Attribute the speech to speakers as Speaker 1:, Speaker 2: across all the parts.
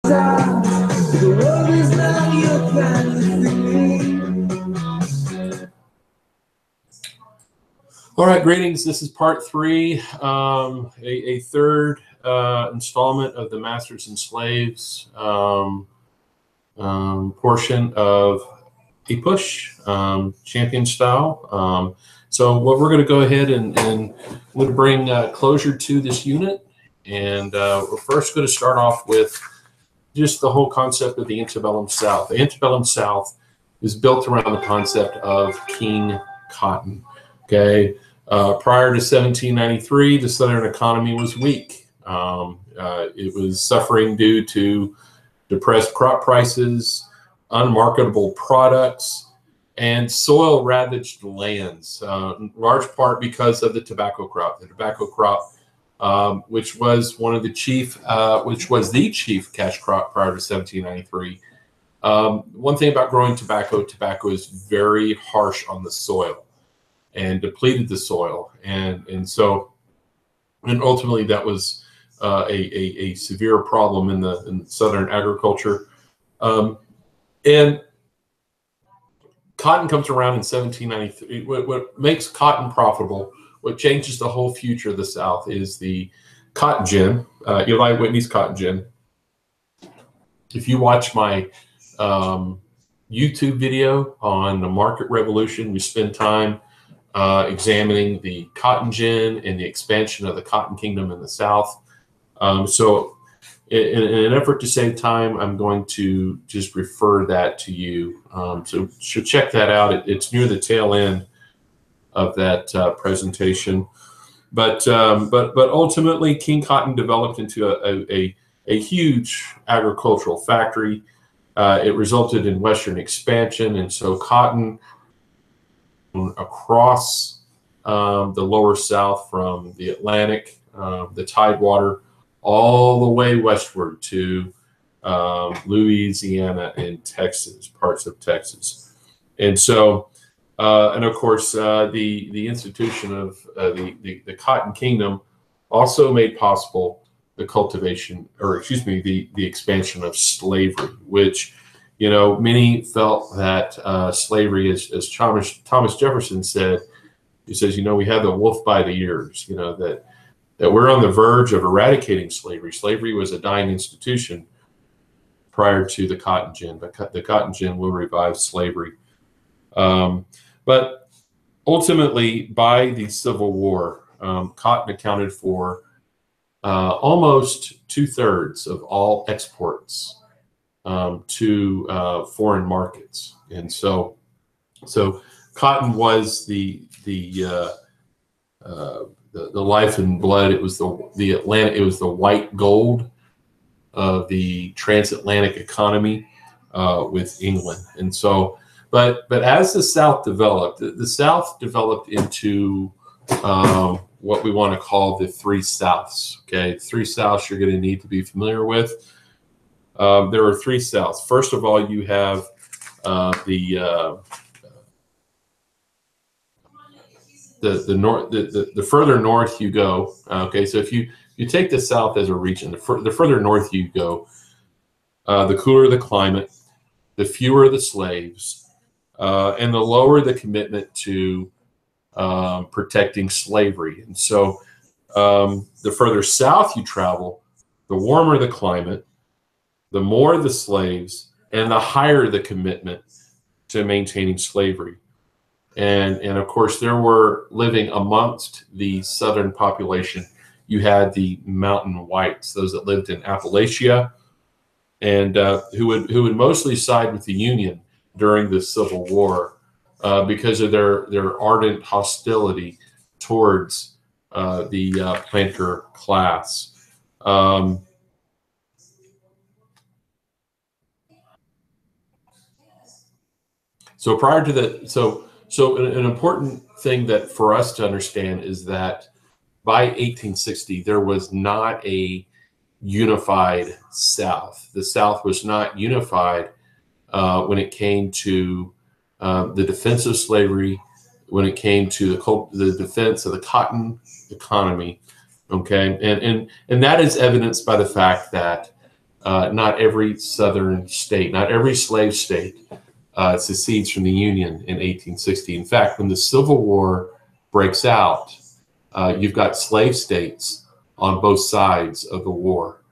Speaker 1: The world is not your kind of thing. All right, greetings. This is part 3, a third installment of the Masters and Slaves portion of APUSH, champion style. So what we're going to go ahead and we're going to bring closure to this unit. And we're first going to start off with just the whole concept of the antebellum South. The antebellum South is built around the concept of King Cotton. Okay. Prior to 1793, the Southern economy was weak. It was suffering due to depressed crop prices, unmarketable products, and soil-ravaged lands, in large part because of the tobacco crop. The tobacco crop, which was the chief cash crop prior to 1793. One thing about growing tobacco is very harsh on the soil and depleted the soil, and ultimately that was a severe problem in Southern agriculture. And cotton comes around in 1793. What makes cotton profitable, what changes the whole future of the South, is the cotton gin, Eli Whitney's cotton gin. If you watch my YouTube video on the market revolution, we spend time examining the cotton gin and the expansion of the cotton kingdom in the South. So in an effort to save time, I'm going to just refer that to you. So check that out. It's near the tail end of that presentation. But ultimately, King Cotton developed into a huge agricultural factory. It resulted in Western expansion, and so cotton across the lower South from the Atlantic, the Tidewater, all the way westward to Louisiana and Texas, parts of Texas. And so, and of course, the institution of the Cotton Kingdom also made possible the cultivation, or excuse me, the expansion of slavery, which, you know, many felt that slavery, as Thomas Jefferson said, he says, you know, we have the wolf by the ears, you know, that we're on the verge of eradicating slavery. Slavery was a dying institution prior to the cotton gin, but the cotton gin will revive slavery. But ultimately, by the Civil War, cotton accounted for almost 2/3 of all exports to foreign markets, and so cotton was the life and blood. It was the Atlantic. It was the white gold of the transatlantic economy with England, and so. But as the South developed, the South developed into what we want to call the three Souths. Okay, three Souths you're going to need to be familiar with. There are three Souths. First of all, you have the north. The further north you go. Okay, so if you take the South as a region, the further north you go, the cooler the climate, the fewer the slaves. And the lower the commitment to protecting slavery. And so the further south you travel, the warmer the climate, the more the slaves, and the higher the commitment to maintaining slavery. And of course, there were living amongst the southern population, you had the mountain whites, those that lived in Appalachia, and who would mostly side with the Union during the Civil War because of their ardent hostility towards the planter class. So prior to that, so an important thing that for us to understand is that by 1860 there was not a unified South. The South was not unified when it came to the defense of slavery, when it came to the defense of the cotton economy, okay, and that is evidenced by the fact that not every southern state, not every slave state secedes from the Union in 1860. In fact, when the Civil War breaks out, you've got slave states on both sides of the war.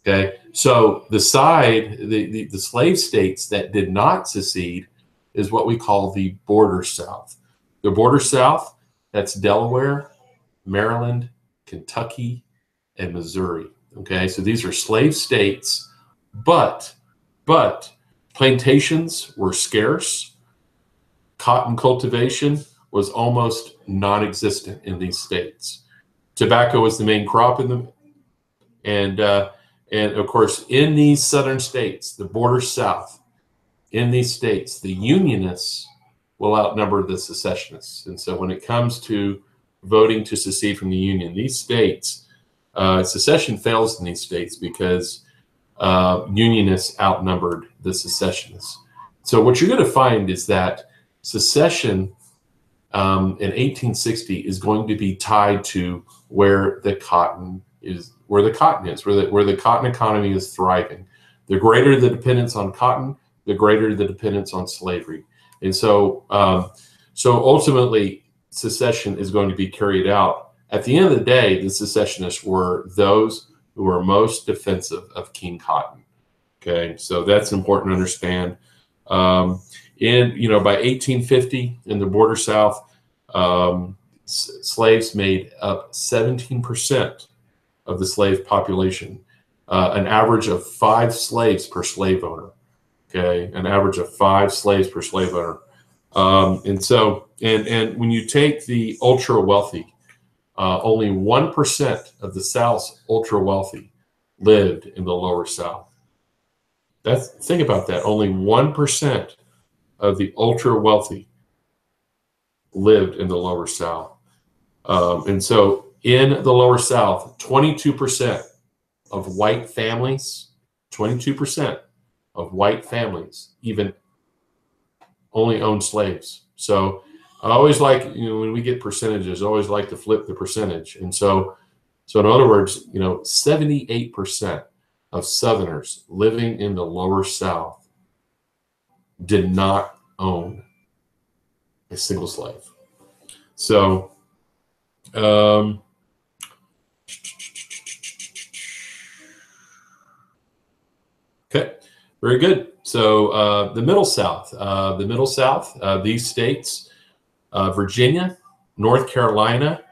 Speaker 1: Okay, so the slave states that did not secede is what we call the border South. The border South, that's Delaware, Maryland, Kentucky, and Missouri. Okay, so these are slave states, but plantations were scarce. Cotton cultivation was almost non-existent in these states. Tobacco was the main crop in them, and of course, in these southern states, the border South, in these states, the Unionists will outnumber the secessionists. And so when it comes to voting to secede from the Union, these states, secession fails in these states because Unionists outnumbered the secessionists. So what you're going to find is that secession in 1860 is going to be tied to where the cotton is, where the cotton economy is thriving. The greater the dependence on cotton, the greater the dependence on slavery. And so, so ultimately, secession is going to be carried out. At the end of the day, the secessionists were those who were most defensive of King Cotton. Okay, so that's important to understand. By 1850, in the border South, slaves made up 17% of the slave population, an average of 5 slaves per slave owner. Okay, an average of 5 slaves per slave owner. And when you take the ultra wealthy, only 1% of the South's ultra wealthy lived in the lower South. Think about that. Only 1% of the ultra wealthy lived in the lower South. And so in the lower South, 22% of white families, 22% of white families even only own slaves. So I always like, when we get percentages, I always like to flip the percentage. And so in other words, 78% of Southerners living in the lower South did not own a single slave. So, okay, very good. So the Middle South, these states, Virginia, North Carolina,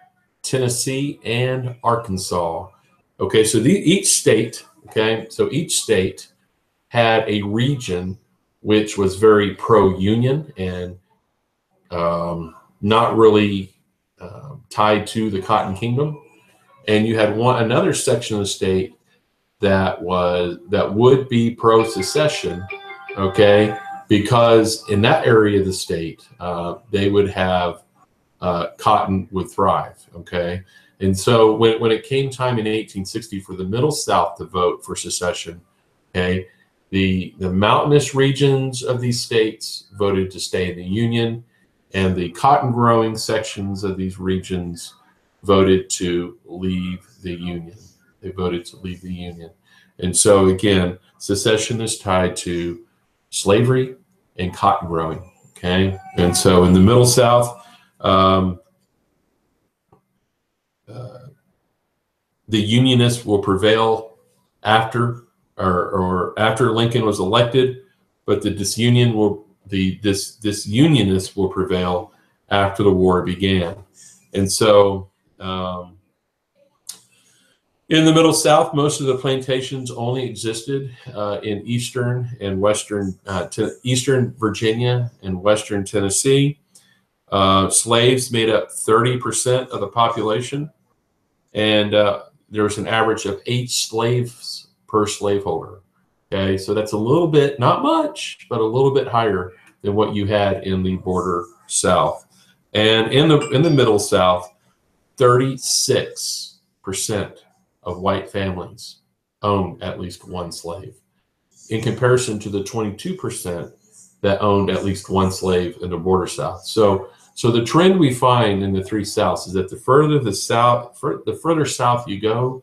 Speaker 1: Tennessee, and Arkansas. Okay, so each state had a region which was very pro-union and not really tied to the Cotton Kingdom, and you had another section of the state that would be pro-secession, okay, because in that area of the state they would have cotton would thrive, okay. And so when it came time in 1860 for the Middle South to vote for secession, okay, the mountainous regions of these states voted to stay in the Union, and the cotton growing sections of these regions voted to leave the Union. They voted to leave the Union. And so again, secession is tied to slavery and cotton growing, okay? And so in the Middle South, the Unionists will prevail after Lincoln was elected, but the disunionists will prevail after the war began. And so in the Middle South, most of the plantations only existed in eastern Virginia and western Tennessee. Slaves made up 30% of the population, and there was an average of 8 slaves per slaveholder. Okay, so that's a little bit, not much, but a little bit higher than what you had in the border South. And in the Middle South, 36% of white families owned at least one slave, in comparison to the 22% that owned at least one slave in the border South. So the trend we find in the 3 Souths is that the further south you go,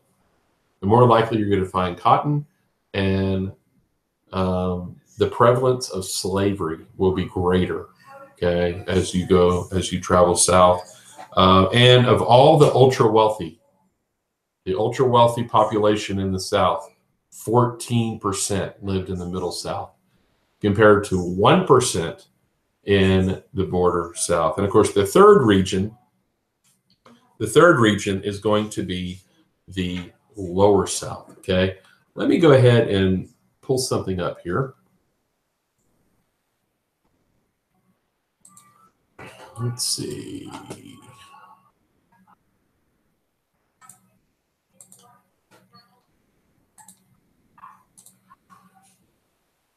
Speaker 1: the more likely you're going to find cotton and the prevalence of slavery will be greater, okay, as you travel south. And of all the ultra wealthy population in the South, 14% lived in the Middle South, compared to 1% in the border South. And of course, the third region is going to be the lower South. Okay, let me go ahead and pull something up here. Let's see.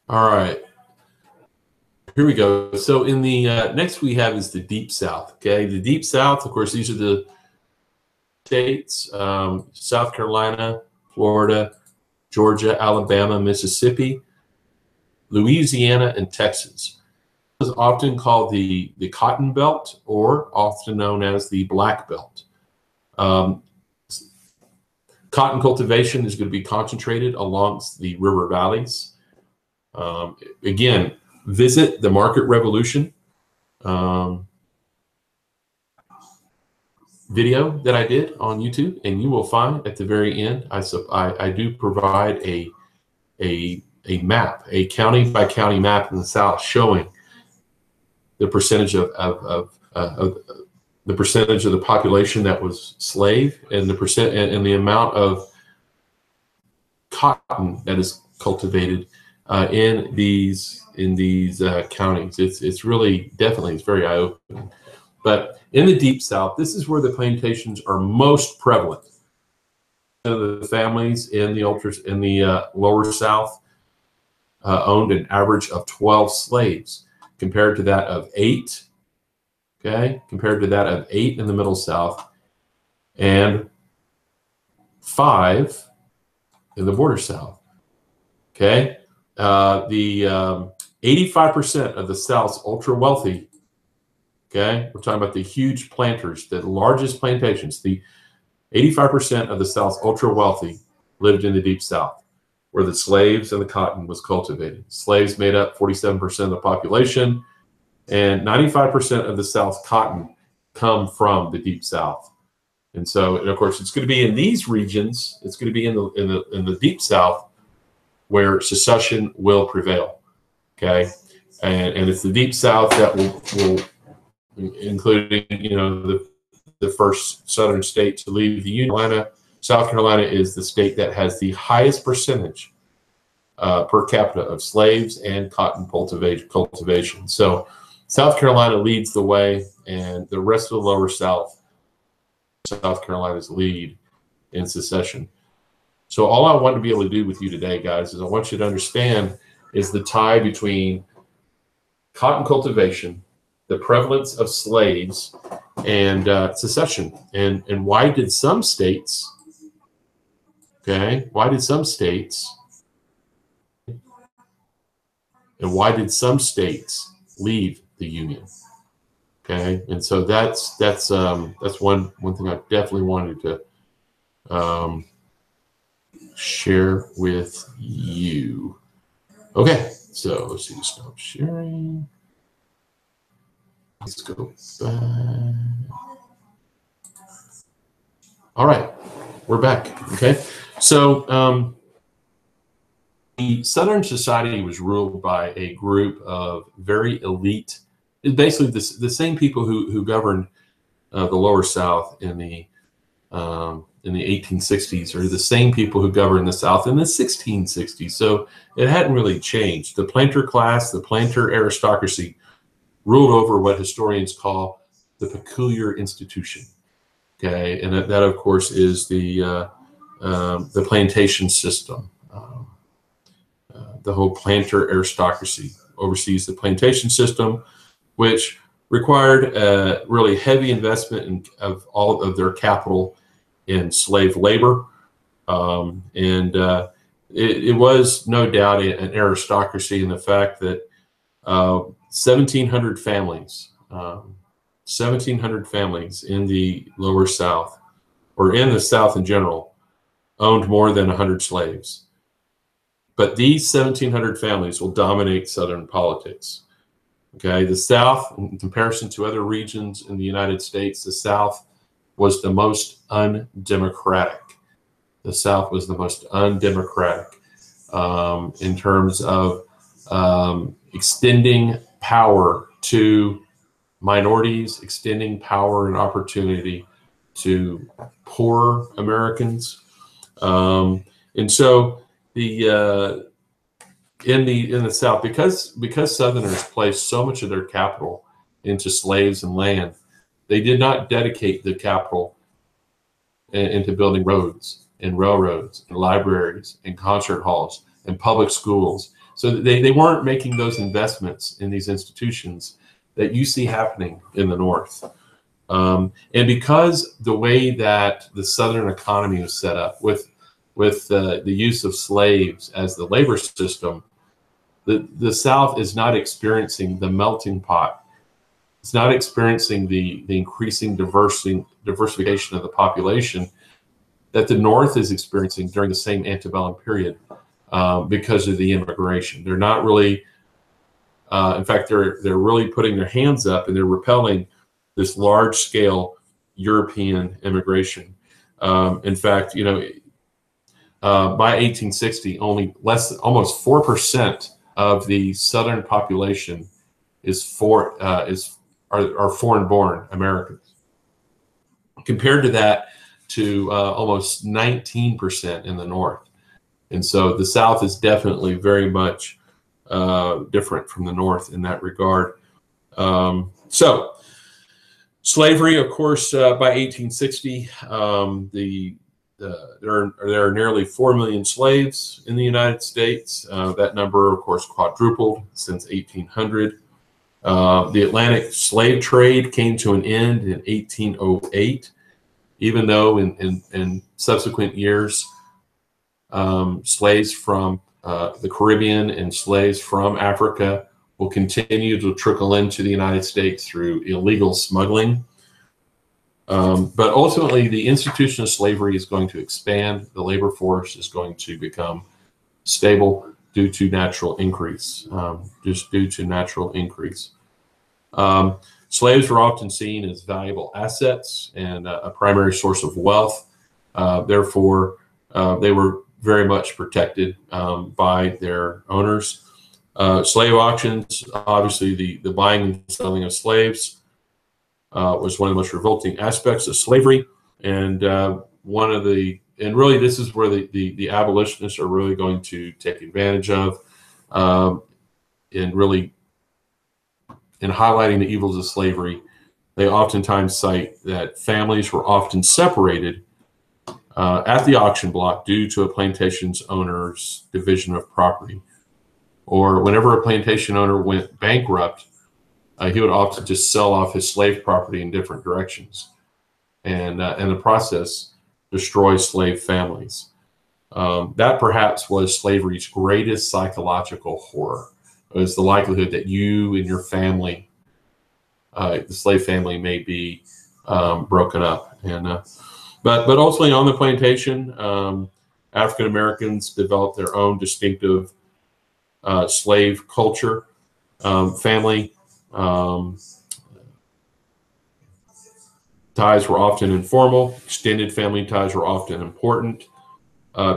Speaker 1: All right, here we go. So in the next we have is the Deep South. Okay, the Deep South, of course, these are the states: South Carolina, Florida, Georgia, Alabama, Mississippi, Louisiana, and Texas. It is often called the Cotton Belt, or often known as the Black Belt. Cotton cultivation is going to be concentrated along the river valleys. Again, visit the Market Revolution video that I did on YouTube, and you will find at the very end, I do provide a map, a county by county map in the South, showing the percentage of the percentage of the population that was slave, and the percent and the amount of cotton that is cultivated in these counties. It's really, definitely, it's very eye-opening. But in the Deep South, this is where the plantations are most prevalent. The families in the lower South owned an average of 12 slaves, compared to that of 8. Okay, compared to that of 8 in the Middle South, and 5 in the border South. Okay, the 85% of the South's ultra wealthy. Okay, we're talking about the huge planters, the largest plantations. The 85% of the South's ultra wealthy lived in the Deep South, where the slaves and the cotton was cultivated. Slaves made up 47% of the population, and 95% of the South's cotton come from the Deep South. And so, and of course, it's going to be in these regions. It's going to be in the Deep South where secession will prevail. Okay, and it's the Deep South that will including, you know, the first Southern state to leave the Union. South Carolina is the state that has the highest percentage per capita of slaves and cotton cultivation. So South Carolina leads the way, and the rest of the lower South, South Carolina's lead in secession. So all I want to be able to do with you today, guys, is I want you to understand is the tie between cotton cultivation, the prevalence of slaves, and secession. And why did some states, okay, why did some states leave the Union? Okay, and so that's one thing I definitely wanted to share with you. Okay, so let's see, stop sharing. Let's go back. All right, we're back. Okay, so the Southern society was ruled by a group of very elite, basically the same people who governed the lower South in the 1860s, or the same people who governed the South in the 1660s. So it hadn't really changed. The planter class, the planter aristocracy, ruled over what historians call the peculiar institution. Okay, and that of course is the plantation system. The whole planter aristocracy oversees the plantation system, which required a really heavy investment of all of their capital in slave labor. It was no doubt an aristocracy in the fact that 1,700 families, 1,700 families in the lower South, or in the South in general, owned more than 100 slaves. But these 1,700 families will dominate Southern politics. Okay, the South, in comparison to other regions in the United States, the South was the most undemocratic. The South was the most undemocratic in terms of extending power to minorities, extending power and opportunity to poor Americans. And so the in the South, because Southerners placed so much of their capital into slaves and land, they did not dedicate the capital into building roads and railroads and libraries and concert halls and public schools. So they weren't making those investments in these institutions that you see happening in the North. And because the way that the Southern economy was set up with the use of slaves as the labor system, the South is not experiencing the melting pot. It's not experiencing the increasing diversification of the population that the North is experiencing during the same antebellum period because of the immigration. They're not really, in fact, they're really putting their hands up and they're repelling this large-scale European immigration. In fact, you know, by 1860, almost 4% of the Southern population are foreign-born Americans. Compared to that, to almost 19% in the North, and so the South is definitely very much different from the North in that regard. So, slavery, of course, by 1860, there are nearly 4 million slaves in the United States. That number, of course, quadrupled since 1800. The Atlantic slave trade came to an end in 1808, even though in subsequent years, slaves from the Caribbean and slaves from Africa will continue to trickle into the United States through illegal smuggling. But ultimately, the institution of slavery is going to expand. The labor force is going to become stable due to natural increase, just due to natural increase. Slaves were often seen as valuable assets and a primary source of wealth. Therefore, they were very much protected by their owners. Slave auctions, obviously the buying and selling of slaves was one of the most revolting aspects of slavery. And really this is where the abolitionists are really going to take advantage of in highlighting the evils of slavery. They oftentimes cite that families were often separated at the auction block due to a plantation's owner's division of property. Or whenever a plantation owner went bankrupt, he would often just sell off his slave property in different directions, and in the process destroy slave families. That perhaps was slavery's greatest psychological horror, was the likelihood that you and your family, the slave family, may be broken up. And but ultimately on the plantation, African Americans developed their own distinctive slave culture. Family ties were often informal. Extended family ties were often important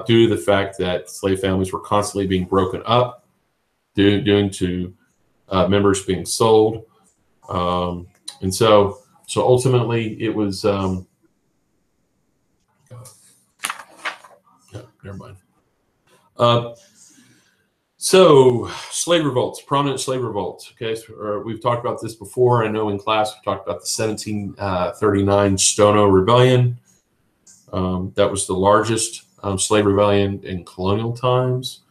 Speaker 1: due to the fact that slave families were constantly being broken up due to members being sold. And so ultimately it was, never mind. So slave revolts, prominent slave revolts. Okay, so, we've talked about this before. I know in class we talked about the 1739 Stono Rebellion. That was the largest slave rebellion in colonial times.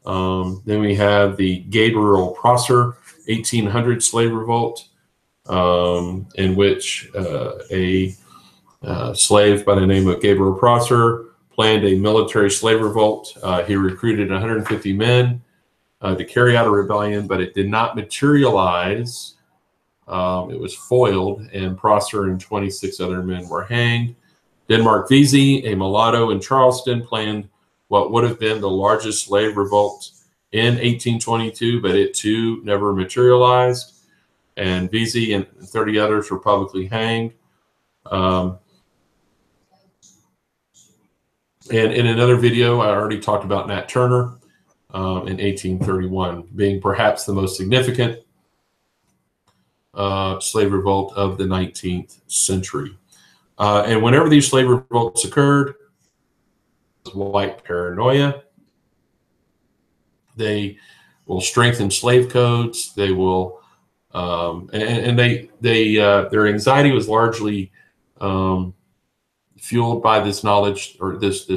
Speaker 1: Then we have the Gabriel Prosser 1800 slave revolt, in which a slave by the name of Gabriel Prosser planned a military slave revolt. He recruited 150 men to carry out a rebellion, but it did not materialize. It was foiled, and Prosser and 26 other men were hanged. Denmark Vesey, a mulatto in Charleston, planned what would have been the largest slave revolt in 1822, but it too never materialized. And Vesey and 30 others were publicly hanged. And in another video, I already talked about Nat Turner in 1831 being perhaps the most significant slave revolt of the 19th century. And whenever these slave revolts occurred, white paranoia. They will strengthen slave codes. They will, their anxiety was largely fueled by this knowledge, or this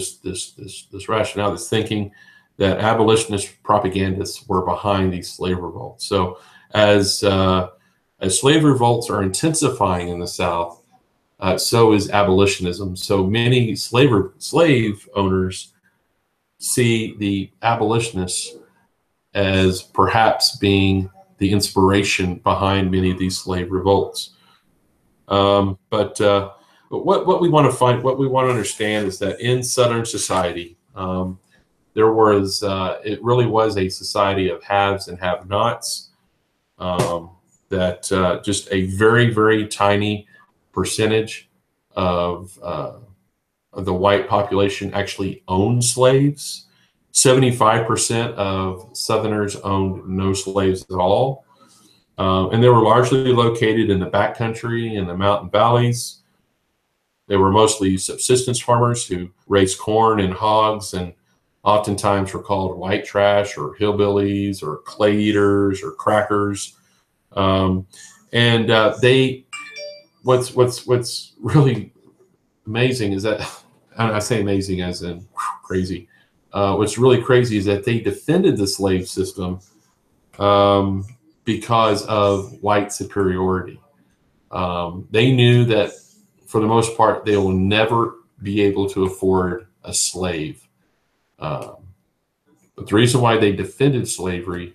Speaker 1: rationale, this thinking that abolitionist propagandists were behind these slave revolts. So as slave revolts are intensifying in the South, so is abolitionism. So many slave owners see the abolitionists as perhaps being the inspiration behind many of these slave revolts. But what we want to find, what we want to understand, is that in Southern society, there was it really was a society of haves and have-nots. That just a very, very tiny percentage of the white population actually owned slaves. 75% of Southerners owned no slaves at all. And they were largely located in the backcountry and the mountain valleys. They were mostly subsistence farmers who raised corn and hogs, and oftentimes were called white trash or hillbillies or clay eaters or crackers. What's really amazing is that, and I say amazing as in crazy, what's really crazy is that they defended the slave system because of white superiority. They knew that for the most part, they will never be able to afford a slave. But the reason why they defended slavery,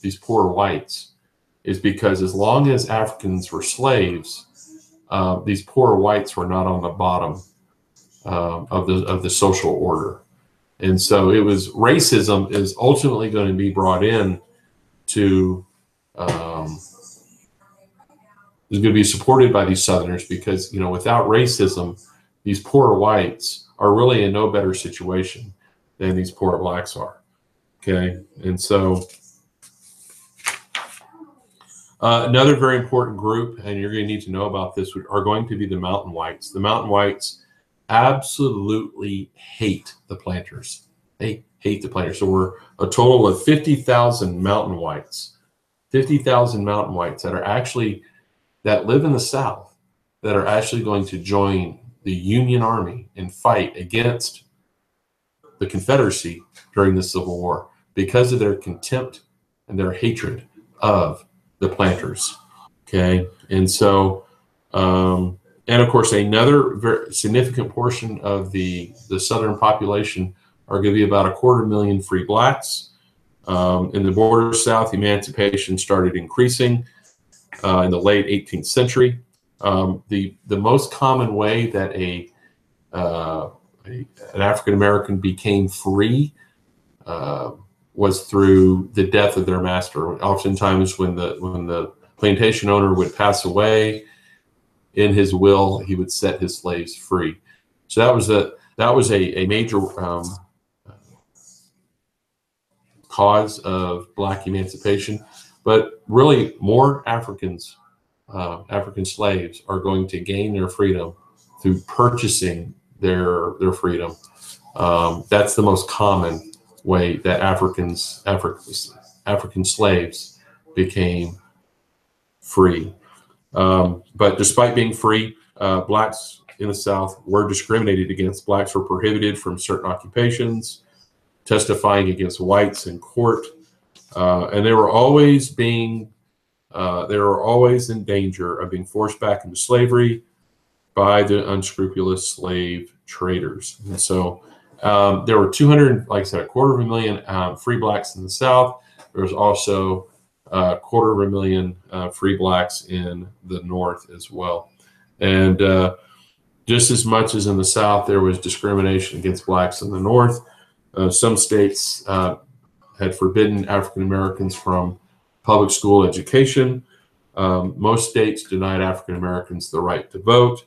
Speaker 1: these poor whites, is because as long as Africans were slaves, these poor whites were not on the bottom of the social order. And so it was, racism is ultimately going to be brought in to, is going to be supported by these Southerners, because, you know, without racism, these poor whites are really in no better situation than these poor blacks are. Okay. And so another very important group, and you're going to need to know about this, are going to be the mountain whites. The mountain whites absolutely hate the planters. They hate the planters. So we're a total of 50,000 mountain whites, 50,000 mountain whites that are actually, that live in the South, that are actually going to join the Union Army and fight against the Confederacy during the Civil War because of their contempt and their hatred of the planters. Okay. And so, and of course, another very significant portion of the Southern population are going to be about 250,000 free blacks. In the border South, emancipation started increasing in the late 18th century. The most common way that an African American became free was through the death of their master. Oftentimes, when the plantation owner would pass away, in his will, he would set his slaves free. So that was a major cause of black emancipation. But really, more African slaves are going to gain their freedom through purchasing their freedom. That's the most common way that African slaves became free. But despite being free, blacks in the South were discriminated against. Blacks were prohibited from certain occupations, testifying against whites in court, and they were always in danger of being forced back into slavery by the unscrupulous slave traders. And so there were 200, like I said, 250,000 free blacks in the South. There was also 250,000 free blacks in the North as well. And just as much as in the South, there was discrimination against blacks in the North. Some states had forbidden African Americans from public school education. Most states denied African Americans the right to vote.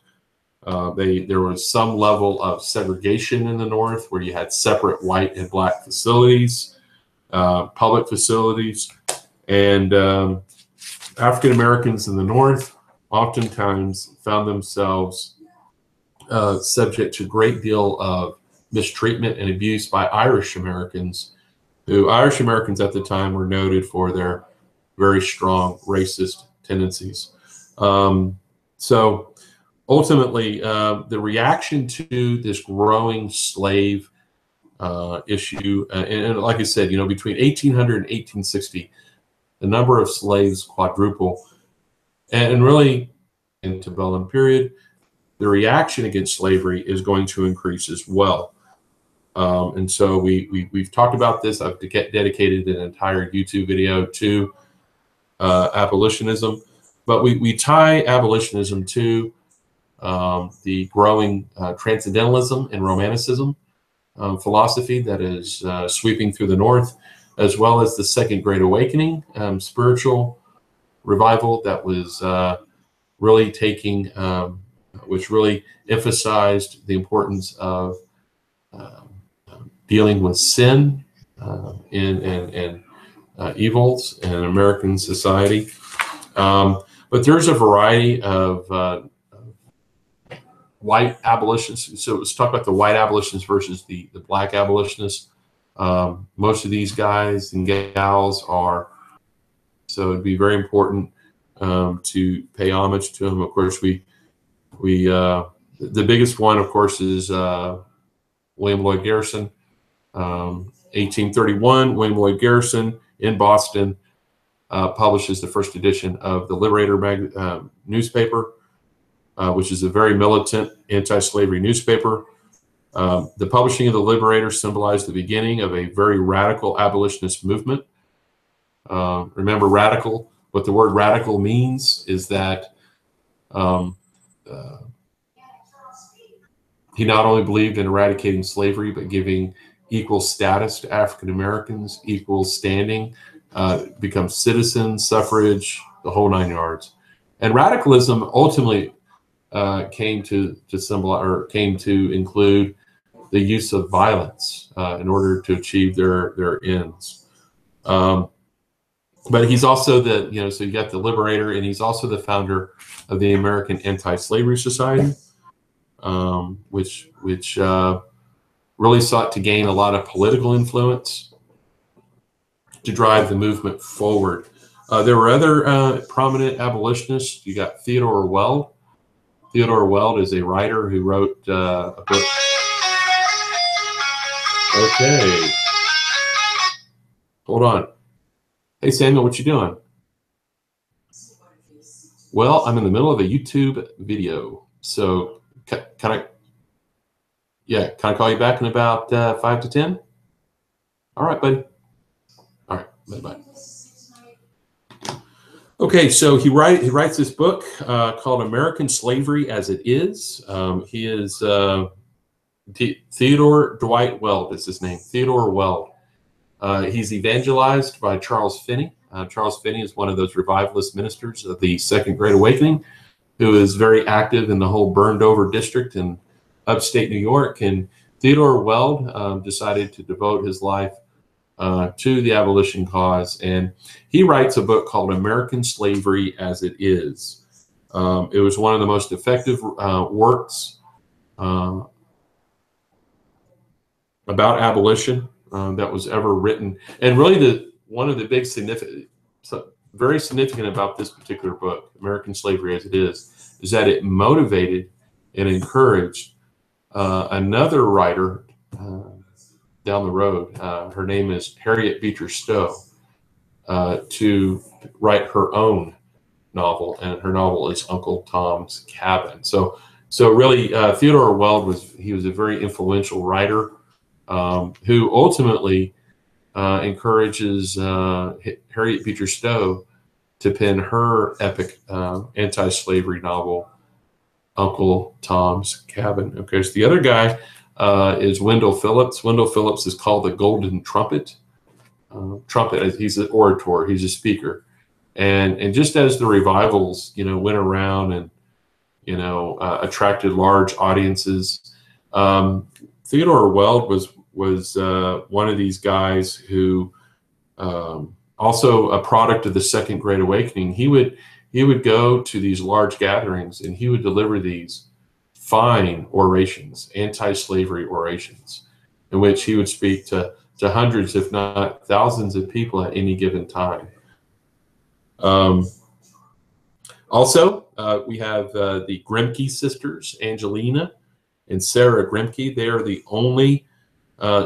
Speaker 1: There was some level of segregation in the North, where you had separate white and black facilities, public facilities, and African Americans in the North oftentimes found themselves subject to a great deal of mistreatment and abuse by Irish Americans, Irish Americans at the time were noted for their very strong racist tendencies. So ultimately, the reaction to this growing slave issue, and like I said, between 1800 and 1860, the number of slaves quadruple, and really antebellum period, the reaction against slavery is going to increase as well. And so we've talked about this. I've dedicated an entire YouTube video to abolitionism, but we tie abolitionism to the growing transcendentalism and romanticism philosophy that is sweeping through the North, as well as the Second Great Awakening, spiritual revival that was really taking, which really emphasized the importance of dealing with sin and evils in American society. But there's a variety of white abolitionists. So let's talk about the white abolitionists versus the black abolitionists. Most of these guys and gals are, so it'd be very important to pay homage to them. Of course, the biggest one, of course, is William Lloyd Garrison. 1831, William Lloyd Garrison in Boston publishes the first edition of the Liberator newspaper, which is a very militant anti-slavery newspaper. The publishing of the Liberator symbolized the beginning of a very radical abolitionist movement. Remember, radical, what the word radical means is that he not only believed in eradicating slavery, but giving equal status to African Americans, equal standing, become citizens, suffrage, the whole 9 yards. And radicalism ultimately came to include the use of violence in order to achieve their ends. But he's also so you got the Liberator, and he's also the founder of the American Anti-Slavery Society, which really sought to gain a lot of political influence to drive the movement forward. There were other prominent abolitionists. You got Theodore Weld. Theodore Weld is a writer who wrote a book. Okay. Hold on. Hey, Samuel, what you doing? Well, I'm in the middle of a YouTube video. So can I call you back in about 5 to 10? All right, buddy. All right, bye-bye. Okay, so he writes this book called American Slavery as It Is. He is Theodore Dwight Weld is his name, Theodore Weld. He's evangelized by Charles Finney. Charles Finney is one of those revivalist ministers of the Second Great Awakening, who is very active in the whole burned over district in upstate New York. And Theodore Weld decided to devote his life to the abolition cause. And he writes a book called American Slavery as It Is. It was one of the most effective works about abolition that was ever written. And really one of the very significant about this particular book, American Slavery as It Is that it motivated and encouraged another writer down the road. Her name is Harriet Beecher Stowe, to write her own novel, and her novel is Uncle Tom's Cabin. So really, Theodore Weld was a very influential writer who ultimately encourages Harriet Beecher Stowe to pen her epic anti-slavery novel, Uncle Tom's Cabin. Okay, so the other guy is Wendell Phillips. Wendell Phillips is called the Golden Trumpet. He's an orator. He's a speaker. And just as the revivals, went around and, attracted large audiences, Theodore Weld was one of these guys who, also a product of the Second Great Awakening. He would go to these large gatherings and he would deliver these fine orations, anti-slavery orations, in which he would speak to hundreds, if not thousands of people at any given time. Also, we have the Grimke sisters, Angelina and Sarah Grimke. They are the only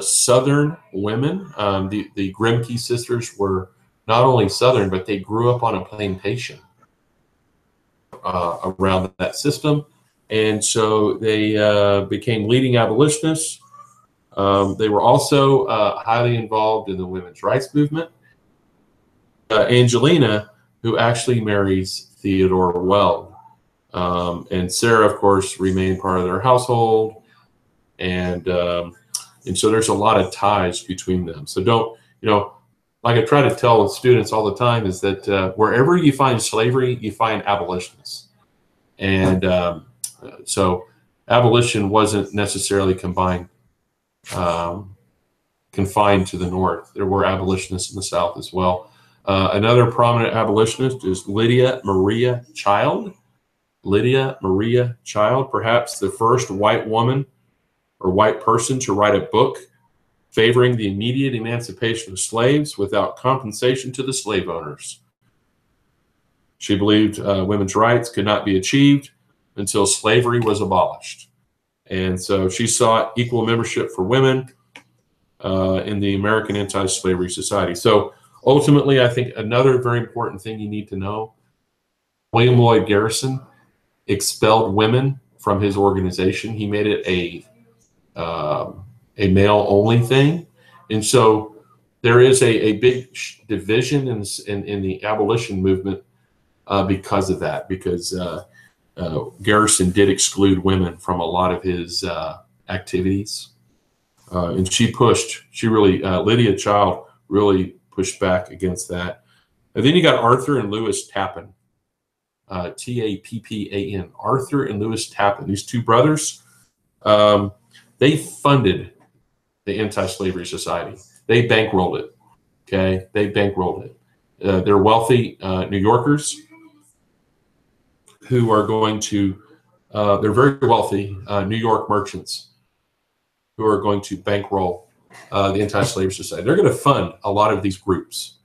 Speaker 1: Southern women. The Grimke sisters were not only Southern, but they grew up on a plantation around that system. And so they became leading abolitionists. They were also highly involved in the women's rights movement. Angelina, who actually marries Theodore Weld. And Sarah, of course, remained part of their household. And so there's a lot of ties between them. So don't, like I try to tell students all the time, is that wherever you find slavery, you find abolitionists. And so abolition wasn't necessarily confined to the North. There were abolitionists in the South as well. Another prominent abolitionist is Lydia Maria Child. Lydia Maria Child, perhaps the first white woman or white person to write a book favoring the immediate emancipation of slaves without compensation to the slave owners. She believed women's rights could not be achieved until slavery was abolished. And so she sought equal membership for women in the American Anti-Slavery Society. So ultimately, I think another very important thing you need to know, William Lloyd Garrison expelled women from his organization. He made it a male-only thing. And so there is a big division in the abolition movement because of that, because Garrison did exclude women from a lot of his activities. And Lydia Child really pushed back against that. And then you got Arthur and Lewis Tappan, T-A-P-P-A-N, Arthur and Lewis Tappan. These two brothers, they funded the Anti-Slavery Society. They bankrolled it, okay? They bankrolled it. They're wealthy New Yorkers who are going to, they're very wealthy New York merchants who are going to bankroll the Anti-Slavery Society. They're going to fund a lot of these groups,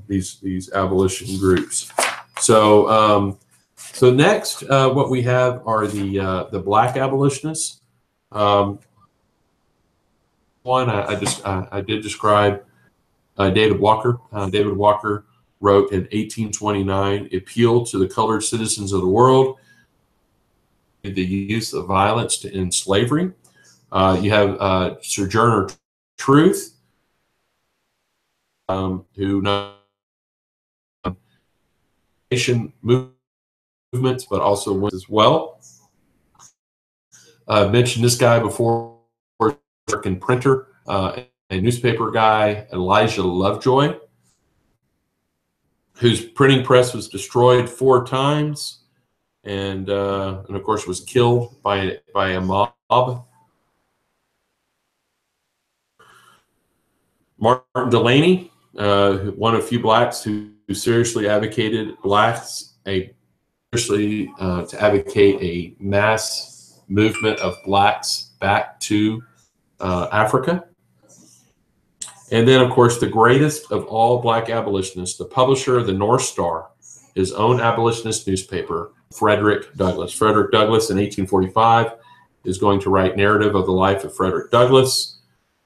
Speaker 1: these abolition groups. So, so next, what we have are the Black abolitionists. One I did describe David Walker. David Walker wrote in 1829, "Appeal to the colored citizens of the world, the use of violence to end slavery." You have Sojourner Truth, who not nation movements, but also went as well. I mentioned this guy before, American printer, a newspaper guy, Elijah Lovejoy, whose printing press was destroyed 4 times, and of course was killed by a mob. Martin Delany, one of a few blacks who seriously advocated to advocate a mass movement of blacks back to Africa. And then, of course, the greatest of all black abolitionists, the publisher of the North Star, his own abolitionist newspaper, Frederick Douglass. Frederick Douglass in 1845 is going to write narrative of the life of Frederick Douglass,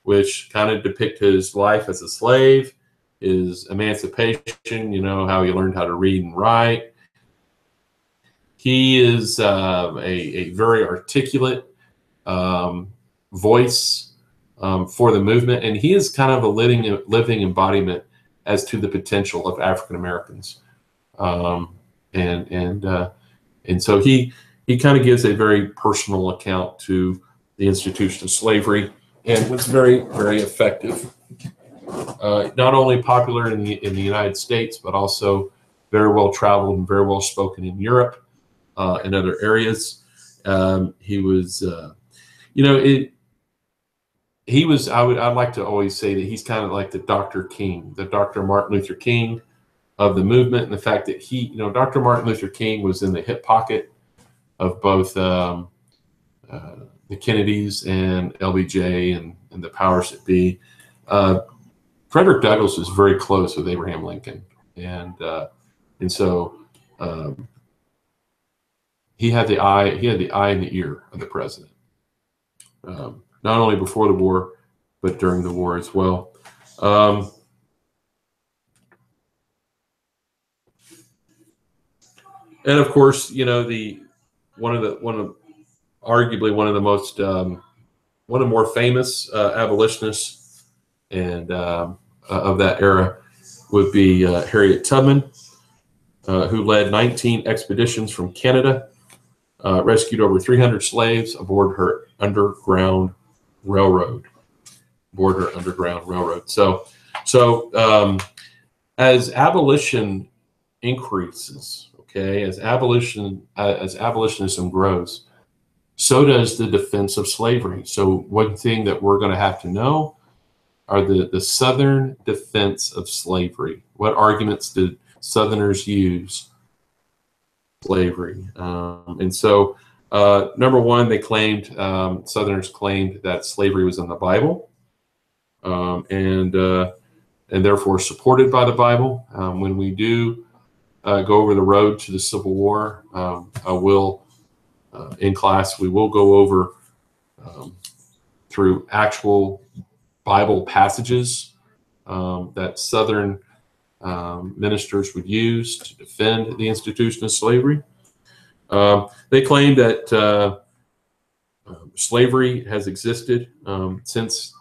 Speaker 1: which kind of depict his life as a slave, his emancipation, how he learned how to read and write. He is a very articulate voice for the movement, and he is kind of a living embodiment as to the potential of African Americans, and so he kind of gives a very personal account to the institution of slavery, and was very, very effective. Not only popular in the United States, but also very well traveled and very well spoken in Europe and other areas. He was, I'd like to always say that he's kind of like the Dr. King, the Dr. Martin Luther King of the movement, and the fact that Dr. Martin Luther King was in the hip pocket of both the Kennedys and LBJ and the powers that be. Frederick Douglass was very close with Abraham Lincoln, and so he had the eye and the ear of the president, not only before the war, but during the war as well. And of course, arguably one of the more famous abolitionists and of that era would be Harriet Tubman, who led 19 expeditions from Canada, rescued over 300 slaves aboard her Underground Railroad. So as abolition increases, as abolitionism grows, so does the defense of slavery. So one thing that we're going to have to know are the Southern defense of slavery. What arguments did Southerners use slavery? And so, number one, Southerners claimed that slavery was in the Bible, and therefore supported by the Bible. When we do go over the road to the Civil War, in class, we will go over through actual Bible passages that Southern ministers would use to defend the institution of slavery. They claim that slavery has existed since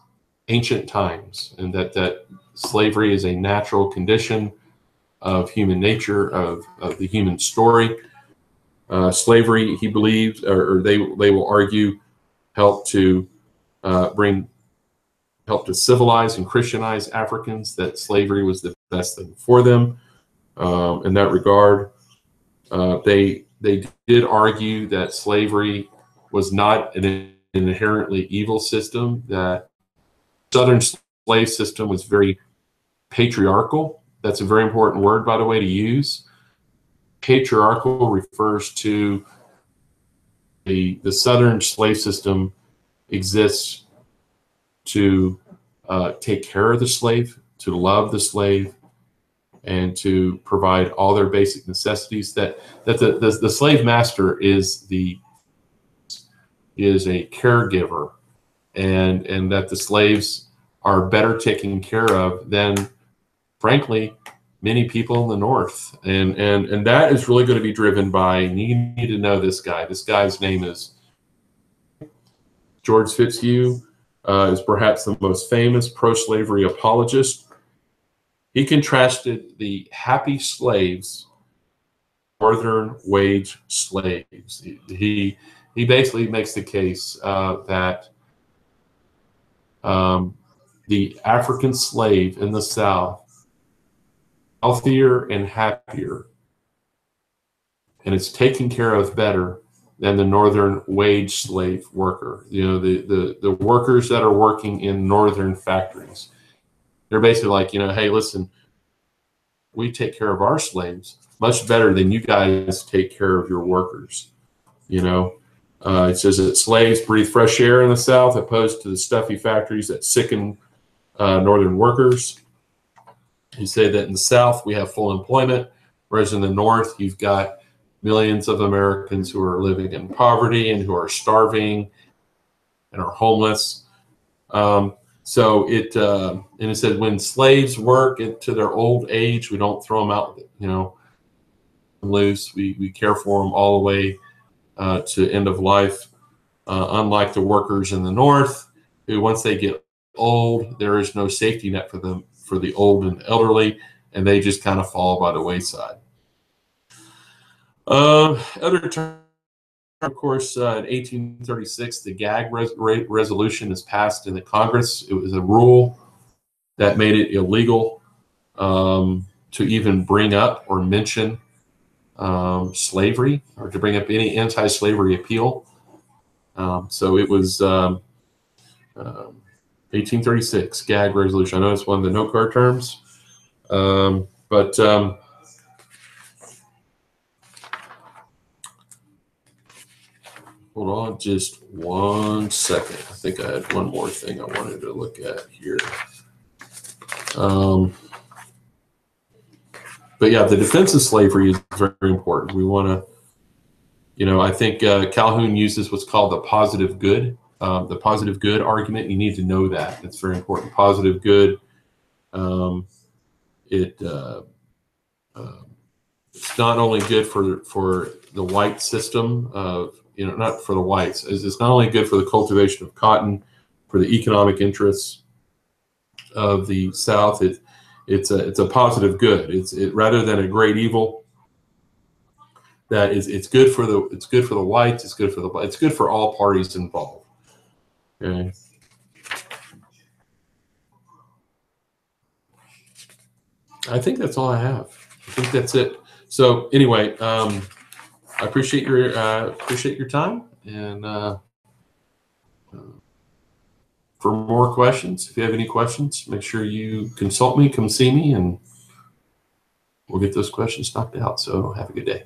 Speaker 1: ancient times, and that slavery is a natural condition of human nature, of the human story. Slavery, he believes, or they will argue, helped to civilize and Christianize Africans, that slavery was the best thing for them. In that regard, they did argue that slavery was not an inherently evil system, that Southern slave system was very patriarchal. That's a very important word, by the way, to use. Patriarchal refers to the Southern slave system exists to take care of the slave, to love the slave, and to provide all their basic necessities. That the slave master is a caregiver, and that the slaves are better taken care of than, frankly, many people in the North. And that is really going to be driven by, and you need to know this guy. This guy's name is George Fitzhugh, is perhaps the most famous pro-slavery apologist. He contrasted the happy slaves, northern wage slaves. He basically makes the case that the African slave in the South healthier and happier, and it's taken care of better than the northern wage slave worker. The workers that are working in northern factories. They're basically like, hey, listen, we take care of our slaves much better than you guys take care of your workers. It says that slaves breathe fresh air in the South, opposed to the stuffy factories that sicken northern workers. He said that in the South we have full employment, whereas in the North you've got millions of Americans who are living in poverty and who are starving and are homeless. And it said when slaves work into their old age, we don't throw them out, loose. We care for them all the way to end of life. Unlike the workers in the North, who once they get old, there is no safety net for them, for the old and elderly, and they just kind of fall by the wayside. Other terms of course, in 1836, the gag resolution is passed in the Congress. It was a rule that made it illegal to even bring up or mention slavery, or to bring up any anti-slavery appeal. So it was 1836 gag resolution. I know it's one of the note card terms, but hold on just 1 second. I think I had one more thing I wanted to look at here. But yeah, the defense of slavery is very important. We want to, I think Calhoun uses what's called the positive good argument. You need to know that. It's very important. Positive good. It's not only good for the white system of, not for the whites. It's not only good for the cultivation of cotton, for the economic interests of the South. It's a positive good. It's rather than a great evil. That is, it's good for the whites. It's good for all parties involved. Okay. I think that's all I have. I think that's it. So anyway, I appreciate your time, and for more questions, if you have any questions, make sure you consult me, come see me, and we'll get those questions knocked out. So have a good day.